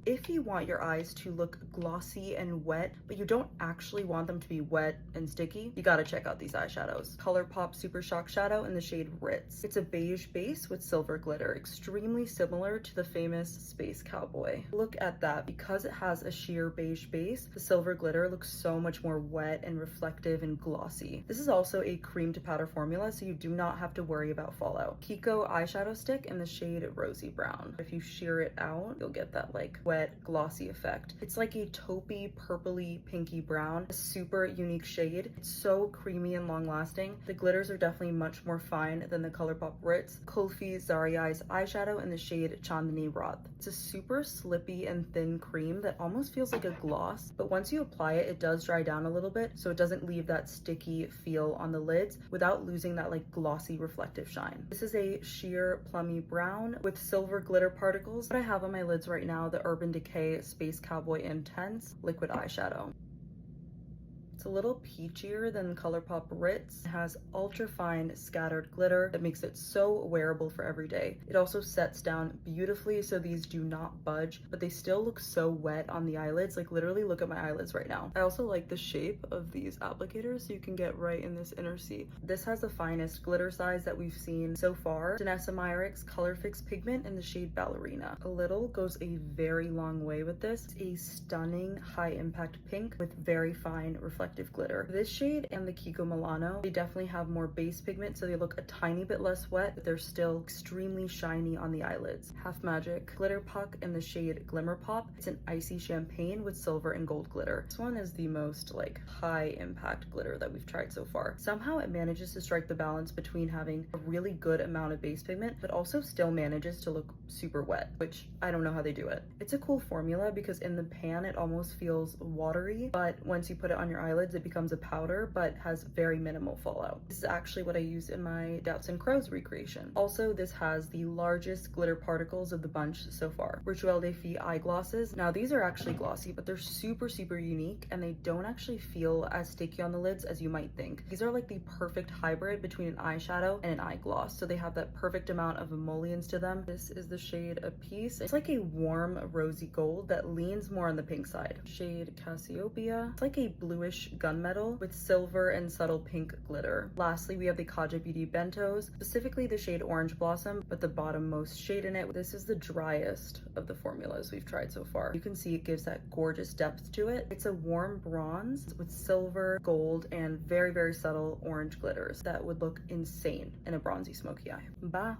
If you want your eyes to look glossy and wet, but you don't actually want them to be wet and sticky, you gotta check out these eyeshadows. ColourPop Super Shock Shadow in the shade Ritz. It's a beige base with silver glitter, extremely similar to the famous Space Cowboy. Look at that. Because it has a sheer beige base, the silver glitter looks so much more wet and reflective and glossy. This is also a cream to powder formula, so you do not have to worry about fallout. Kiko eyeshadow stick in the shade Rosy Brown. If you sheer it out, you'll get that like wet glossy effect. It's like a taupey, purpley, pinky brown, a super unique shade. It's so creamy and long lasting. The glitters are definitely much more fine than the ColourPop Ritz. Kulfi Zari Eyes eyeshadow in the shade Chandni Raat. It's a super slippy and thin cream that almost feels like a gloss, but once you apply it, it does dry down a little bit, so it doesn't leave that sticky feel on the lids without losing that like glossy reflective shine. This is a sheer plummy brown with silver glitter particles. What I have on my lids right now, the Urban Decay Space Cowboy Intense liquid eyeshadow. It's a little peachier than ColourPop Ritz. It has ultra fine scattered glitter that makes it so wearable for every day. It also sets down beautifully, so these do not budge, but they still look so wet on the eyelids. Like literally look at my eyelids right now. I also like the shape of these applicators, so you can get right in this inner C. This has the finest glitter size that we've seen so far. Danessa Myricks Color Fix Pigment in the shade Ballerina. A little goes a very long way with this. It's a stunning high impact pink with very fine reflective glitter. This shade and the Kiko Milano, they definitely have more base pigment, so they look a tiny bit less wet, but they're still extremely shiny on the eyelids. Half Magic Glitter Puck in the shade Glimmer Pop. It's an icy champagne with silver and gold glitter. This one is the most like high impact glitter that we've tried so far. Somehow it manages to strike the balance between having a really good amount of base pigment, but also still manages to look super wet, which I don't know how they do it. It's a cool formula because in the pan it almost feels watery, but once you put it on your eyelids, it becomes a powder, but has very minimal fallout. This is actually what I used in my Doubts and Crows recreation. Also, this has the largest glitter particles of the bunch so far. Rituel de Fille eyeglosses. Now, these are actually glossy, but they're super, super unique, and they don't actually feel as sticky on the lids as you might think. These are like the perfect hybrid between an eyeshadow and an eye gloss, so they have that perfect amount of emollients to them. This is the shade Appease. It's like a warm rosy gold that leans more on the pink side. Shade Cassiopeia. It's like a bluish gunmetal with silver and subtle pink glitter. Lastly, we have the Kaja Beauty Bentos, specifically the shade Orange Blossom, but the bottom-most shade in it. This is the driest of the formulas we've tried so far. You can see it gives that gorgeous depth to it. It's a warm bronze with silver, gold, and very, very subtle orange glitters that would look insane in a bronzy smoky eye. Bye!